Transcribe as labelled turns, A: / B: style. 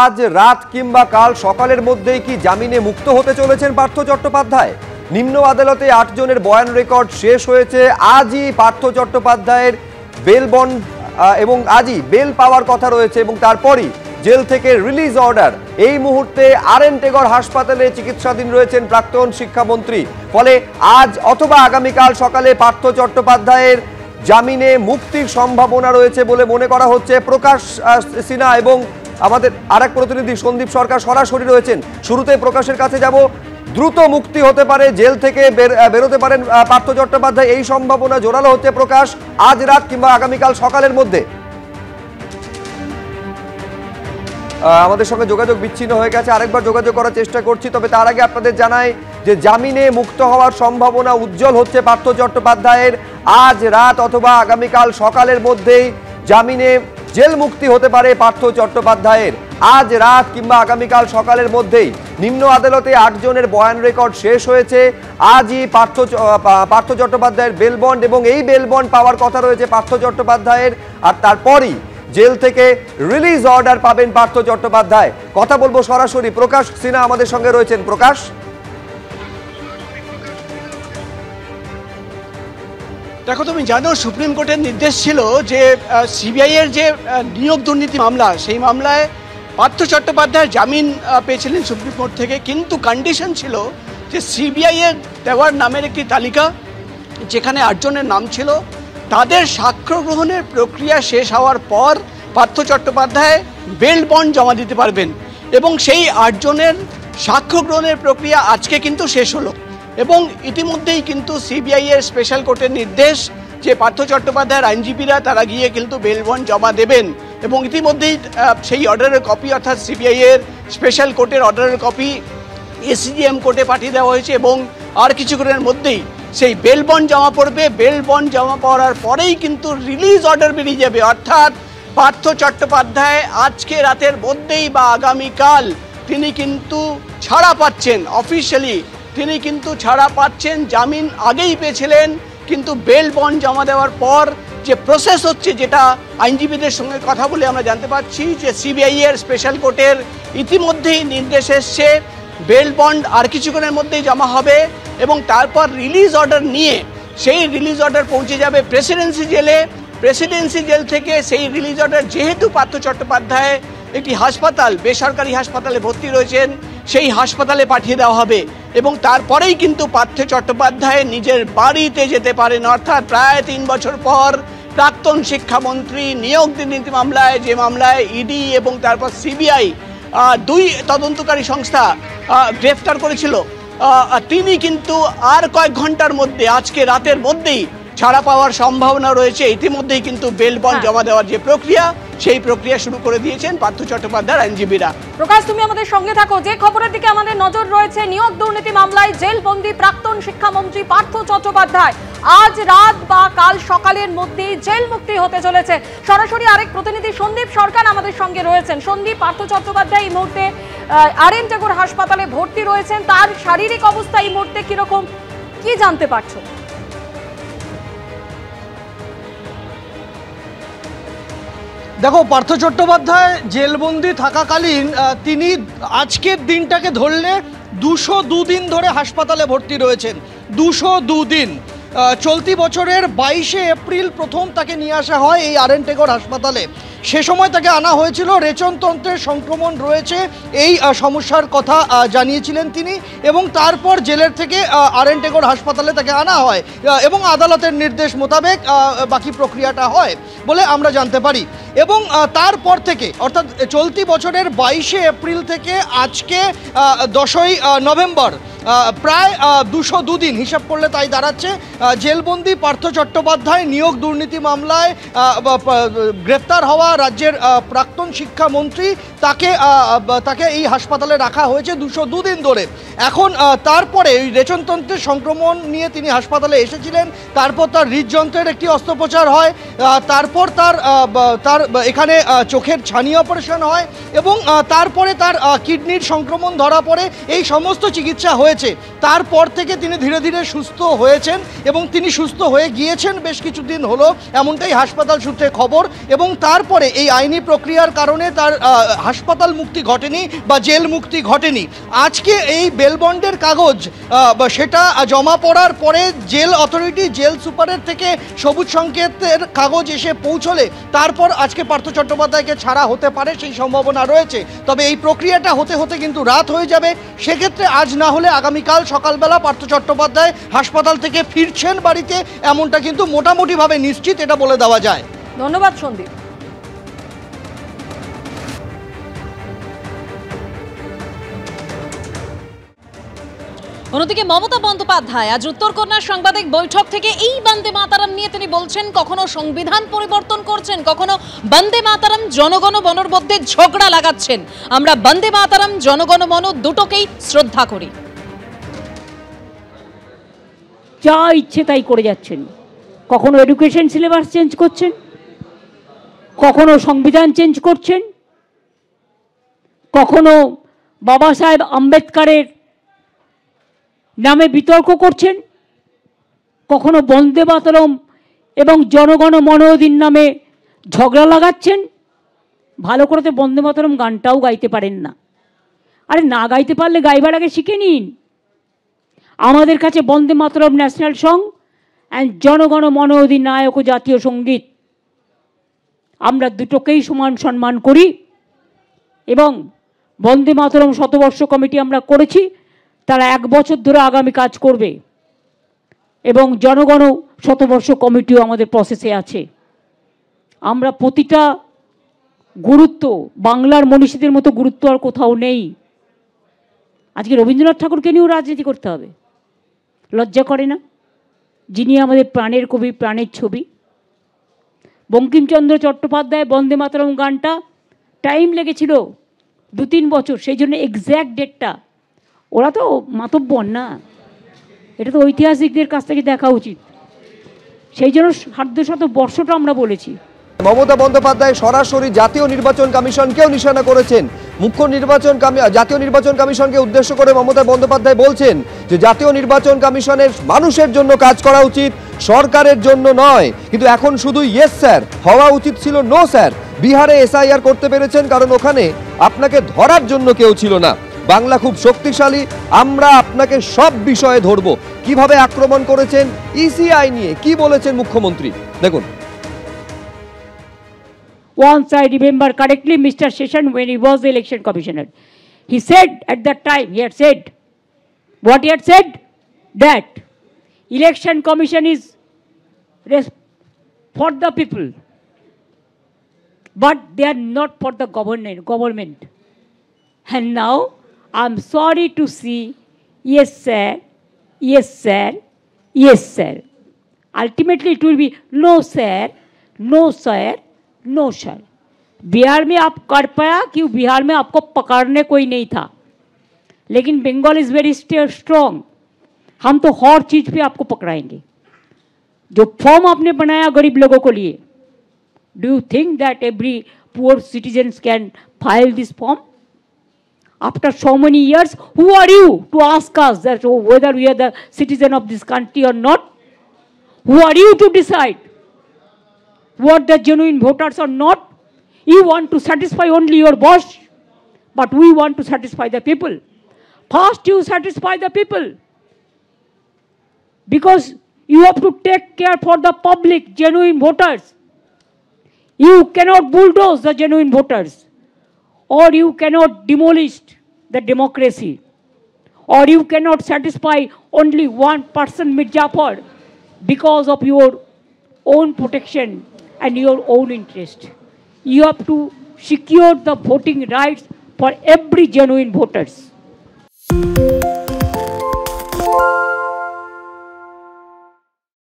A: আজ রাত কিংবা কাল সকালের মধ্যেই কি জামিনে মুক্ত হতে চলেছেন পার্থ চট্টোপাধ্যায়? নিম্ন আদালতে 8 জনের বয়ান রেকর্ড শেষ হয়েছে। আজই পার্থ চট্টোপাধ্যায়ের বেল বন্ড এবং আজই বেল পাওয়ার কথা রয়েছে এবং তারপরই জেল থেকে রিলিজ অর্ডার। এই মুহূর্তে আর.এন. টেগর হাসপাতালে চিকিৎসাধীন রয়েছেন প্রাক্তন শিক্ষামন্ত্রী। ফলে আজ অথবা আগামীকাল সকালে পার্থ চট্টোপাধ্যায়ের জামিনে মুক্তির সম্ভাবনা রয়েছে বলে মনে করা হচ্ছে। প্রকাশ সিনহা এবং আমাদের আরেক প্রতিনিধি সন্দীপ সরকার সরাসরি রয়েছেন। শুরুতে প্রকাশের কাছে যাব। দ্রুত মুক্তি হতে পারে, জেল থেকে বেরোতে পারেন পার্থ চট্টোপাধ্যায়, এই সম্ভাবনা জোরালো হচ্ছে প্রকাশ আজ রাত কিংবা আগামীকাল সকালের মধ্যে। আমাদের সঙ্গে যোগাযোগ বিচ্ছিন্ন হয়ে গেছে, আরেকবার যোগাযোগ করার চেষ্টা করছি। তবে তার আগে আপনাদের জানাই যে জামিনে মুক্ত হওয়ার সম্ভাবনা উজ্জ্বল হচ্ছে পার্থ চট্টোপাধ্যায়ের। আজ রাত অথবা আগামীকাল সকালের মধ্যেই জামিনে জেল মুক্তি হতে পারে পার্থ চট্টোপাধ্যায়ের। আজ রাত কিংবা আগামীকাল সকালের মধ্যেই নিম্ন আদালতে 8 জনের বয়ান রেকর্ড শেষ হয়েছে। আজই পার্থ চট্টোপাধ্যায়ের বেল বন্ড এবং এই বেল বন্ড পাওয়ার কথা রয়েছে পার্থ চট্টোপাধ্যায়ের। আর তারপরই জেল থেকে রিলিজ অর্ডার পাবেন পার্থ চট্টোপাধ্যায়। কথা বলবো সরাসরি, প্রকাশ সিনহা আমাদের সঙ্গে রয়েছেন। প্রকাশ,
B: দেখো, তুমি জানো সুপ্রিম কোর্টের নির্দেশ ছিল যে সিবিআই এর যে নিয়োগ দুর্নীতি মামলা, সেই মামলায় পার্থ চট্টোপাধ্যায় জামিন পেয়েছিলেন সুপ্রিম কোর্ট থেকে, কিন্তু কন্ডিশন ছিল যে সিবিআই এর দেওয়ার নামের একটি তালিকা যেখানে 8 জনের নাম ছিল, তাদের সাক্ষ্য গ্রহণের প্রক্রিয়া শেষ হওয়ার পর পার্থ চট্টোপাধ্যায় বেল বন্ড জমা দিতে পারবেন। এবং সেই 8 জনের সাক্ষ্য গ্রহণের প্রক্রিয়া আজকে কিন্তু শেষ হলো এবং ইতিমধ্যেই কিন্তু সিবিআই এর স্পেশাল কোর্টের নির্দেশ যে পার্থ চট্টোপাধ্যায়ের আইনজীবীরা তারা গিয়ে কিন্তু বেল বন্ড জমা দেবেন এবং ইতিমধ্যেই সেই অর্ডারের কপি, অর্থাৎ সিবিআই এর স্পেশাল কোর্টের অর্ডারের কপি এসিজিএম কোর্টে পাঠিয়ে দেওয়া হয়েছে এবং আর কিছুক্ষণের মধ্যেই সেই বেল বন্ড জমা পড়বে। বেল বন্ড জমা পড়ার পরেই কিন্তু রিলিজ অর্ডার বেরিয়ে যাবে, অর্থাৎ পার্থ চট্টোপাধ্যায় আজকে রাতের মধ্যেই বা আগামীকাল তিনি কিন্তু ছাড়া পাচ্ছেন। অফিশিয়ালি তিনি কিন্তু ছাড়া পাচ্ছেন। জামিন আগেই পেয়েছিলেন, কিন্তু বেল বন্ড জমা দেওয়ার পর যে প্রসেস হচ্ছে, যেটা আইনজীবীদের সঙ্গে কথা বলে আমরা জানতে পারছি যে সিবিআই এর স্পেশাল কোর্টের ইতিমধ্যেই নির্দেশ এসছে, বেল বন্ড আর কিছুক্ষণের মধ্যেই জমা হবে এবং তারপর রিলিজ অর্ডার নিয়ে সেই রিলিজ অর্ডার পৌঁছে যাবে প্রেসিডেন্সি জেলে। প্রেসিডেন্সি জেল থেকে সেই রিলিজ অর্ডার, যেহেতু পার্থ চট্টোপাধ্যায় একটি হাসপাতাল, বেসরকারি হাসপাতালে ভর্তি রয়েছেন, সেই হাসপাতালে পাঠিয়ে দেওয়া হবে এবং তারপরেই কিন্তু পার্থ চট্টোপাধ্যায় নিজের বাড়িতে যেতে পারেন। অর্থাৎ প্রায় 3 বছর পর প্রাক্তন শিক্ষামন্ত্রী নিয়োগ দুর্নীতি মামলায়, যে মামলায় ইডি এবং তারপর সিবিআই 2 তদন্তকারী সংস্থা গ্রেফতার করেছিল, তিনি কিন্তু আর কয়েক ঘন্টার মধ্যে, আজকে রাতের মধ্যেই ছাড়া পাওয়ার সম্ভাবনা রয়েছে। ইতিমধ্যেই কিন্তু বেল বন্ড জমা দেওয়ার যে প্রক্রিয়া, সেই প্রক্রিয়া শুরু করে দিয়েছেন পার্থ চট্টোপাধ্যায়ের আইনজীবীরা।
C: প্রকাশ, তুমি আমাদের সঙ্গে থাকো। যে খবরের দিকে আমাদের নজর রয়েছে, নিয়োগ দুর্নীতি মামলায় জেলবন্দি প্রাক্তন শিক্ষামন্ত্রী পার্থ চট্টোপাধ্যায় আজ রাত বা কাল সকালের মধ্যেই জেল মুক্তি হতে চলেছে। সরাসরি আরেক প্রতিনিধি সন্দীপ সরকার আমাদের সঙ্গে রয়েছেন। সন্দীপ, পার্থ চট্টোপাধ্যায় এই মুহূর্তে আর.এন. টেগর হাসপাতালে ভর্তি রয়েছেন, তার শারীরিক অবস্থা এই মুহূর্তে কিরকম, কি জানতে পারছো?
D: দেখো, পার্থ চট্টোপাধ্যায় জেলবন্দি থাকাকালীন তিনি আজকের দিনটাকে ধরলে 202 দিন ধরে হাসপাতালে ভর্তি রয়েছেন। 202 দিন। চলতি বছরের 22শে এপ্রিল প্রথম তাকে নিয়ে আসা হয় এই আর.এন. টেগর হাসপাতালে। সে সময় তাকে আনা হয়েছিল, রেচনতন্ত্রের সংক্রমণ রয়েছে এই সমস্যার কথা জানিয়েছিলেন তিনি এবং তারপর জেলের থেকে আর.এন. টেগর হাসপাতালে তাকে আনা হয় এবং আদালতের নির্দেশ মোতাবেক বাকি প্রক্রিয়াটা হয় বলে আমরা জানতে পারি। এবং তারপর থেকে, অর্থাৎ চলতি বছরের 22শে এপ্রিল থেকে আজকে 10ই নভেম্বর, প্রায় 202 দিন হিসাব করলে তাই দাঁড়াচ্ছে। জেলবন্দি পার্থ চট্টোপাধ্যায় নিয়োগ দুর্নীতি মামলায় গ্রেপ্তার হওয়া রাজ্যের প্রাক্তন শিক্ষামন্ত্রী, তাকে এই হাসপাতালে রাখা হয়েছে 202 দিন ধরে। এখন তারপরে এই রেচনতন্ত্রের সংক্রমণ নিয়ে তিনি হাসপাতালে এসেছিলেন, তারপর তার হৃদযন্ত্রের একটি অস্ত্রোপচার হয়, তারপর তার তার এখানে চোখের ছানি অপারেশন হয় এবং তারপরে তার কিডনির সংক্রমণ ধরা পড়ে। এই সমস্ত চিকিৎসা হয়েছে, তারপর থেকে তিনি ধীরে ধীরে সুস্থ হয়েছেন এবং তিনি সুস্থ হয়ে গিয়েছেন বেশ কিছুদিন হলো, এমনটাই হাসপাতাল সূত্রে খবর। এবং তারপরে এই আইনি প্রক্রিয়ার কারণে তার হাসপাতাল মুক্তি ঘটেনি বা জেল মুক্তি ঘটেনি। আজকে এই বেল বন্ডের কাগজ সেটা জমা পড়ার পরে জেল অথরিটি, জেল সুপারের থেকে সবুজ সংকেতের কাগজ এসে পৌঁছলে তারপর আজকে পার্থ চট্টোপাধ্যায়কে ছাড়া হতে পারে, সেই সম্ভাবনা রয়েছে। তবে এই প্রক্রিয়াটা হতে হতে কিন্তু রাত হয়ে যাবে। সেক্ষেত্রে আজ না হলে আগামীকাল সকালবেলা পার্থ চট্টোপাধ্যায় হাসপাতাল থেকে ফিরছেন বাড়িতে, এমনটা কিন্তু মোটামুটিভাবে নিশ্চিত, এটা বলে দেওয়া যায়।
C: ধন্যবাদ সন্দীপ।
E: অন্যদিকে মমতা বন্দ্যোপাধ্যায় আজ উত্তরকন্যার সাংবাদিক বৈঠক থেকে এই বন্দে মাতারাম নিয়ে তিনি বলছেন, কখনো সংবিধান পরিবর্তন করছেন, কখনো বন্দে মাতারাম জনগণ মনের মধ্যে ঝগড়া লাগাচ্ছেন। আমরা বন্দে মাতারাম জনগণ মন দুটোকেই শ্রদ্ধা করি।
F: যা ইচ্ছে তাই করে যাচ্ছেন, কখনো এডুকেশন সিলেবাস চেঞ্জ করছেন, কখনো সংবিধান চেঞ্জ করছেন, কখনো বাবা সাহেব আম্বেদকরের নামে বিতর্ক করছেন, কখনো বন্দে মাতরম এবং জনগণ মনোদিন নামে ঝগড়া লাগাচ্ছেন। ভালো করে তো বন্দে মাতরম গানটাও গাইতে পারেন না। আরে না গাইতে পারলে গাইবার আগে শিখে নিন। আমাদের কাছে বন্দে মাতরম ন্যাশনাল সং অ্যান্ড জনগণ মনোধিনায়ক ও জাতীয় সঙ্গীত, আমরা দুটোকেই সমান সম্মান করি। এবং বন্দে মাতরম শতবর্ষ কমিটি আমরা করেছি, তারা 1 বছর ধরে আগামী কাজ করবে এবং জনগণ শতবর্ষ কমিটিও আমাদের প্রসেসে আছে। আমরা প্রতিটা গুরুত্ব, বাংলার মনীষীদের মতো গুরুত্ব আর কোথাও নেই। আজকে রবীন্দ্রনাথ ঠাকুরকে নিয়েও রাজনীতি করতে হবে? লজ্জা করে না? যিনি আমাদের প্রাণের কবি, প্রাণের ছবি। বঙ্কিমচন্দ্র চট্টোপাধ্যায় বন্দে মাতরম গানটা টাইম লেগেছিল 2-3 বছর, সেই জন্য এক্স্যাক্ট ডেটটা, ওরা তো মাতব্বর না, এটা তো ঐতিহাসিকদের কাছ থেকে দেখা উচিত। সেই জন্য 150 বর্ষটা আমরা বলেছি।
A: মমতা বন্দ্যোপাধ্যায় সরাসরি জাতীয় নির্বাচন কমিশনকেও নিশানা করেছেন। জাতীয় নির্বাচন কমিশনকে উদ্দেশ্য করে মমতা বন্দ্যোপাধ্যায় বলছেন যে জাতীয় নির্বাচন কমিশনের মানুষের জন্য কাজ করা উচিত, সরকারের জন্য নয়। কিন্তু এখন শুধু ইয়েস স্যার হওয়া উচিত ছিল নো স্যার। বিহারে এসআইআর করতে পেরেছেন কারণ ওখানে আপনাকে ধরার জন্য কেউ ছিল না। বাংলা খুব শক্তিশালী, আমরা আপনাকে সব বিষয়ে ধরব। কিভাবে আক্রমণ করেছেন ইসিআই নিয়ে, কি বলেছেন মুখ্যমন্ত্রী দেখুন।
F: Once I remember correctly, Mr. Session, when he was the election commissioner, he said at that time, he had said, what he had said, that election commission is for the people, but they are not for the government. And now, I'm sorry to see, yes sir, yes sir, yes sir. Ultimately it will be no sir, no sir, no sir. Bihar में आप कर पाया कि बिहार में आपको पकड़ने कोई नहीं था, लेकिन बंगाल इज वेरी स्ट्रॉन्ग, हम तो हर चीज पे आपको पकड़ाएंगे। जो फॉर्म आपने बनाया गरीब लोगों को लिए, do you think that every poor citizens can file this form? After so many years, who are you to ask us that whether we are the citizen of this country or not? Who are you to decide what the genuine voters are not? You want to satisfy only your boss, but we want to satisfy the people. First you satisfy the people, because you have to take care for the public, genuine voters. You cannot bulldoze the genuine voters, or you cannot demolish the democracy, or you cannot satisfy only one person, Mirzapur, because of your own protection and your own interest. You have to secure the voting rights for every genuine voters.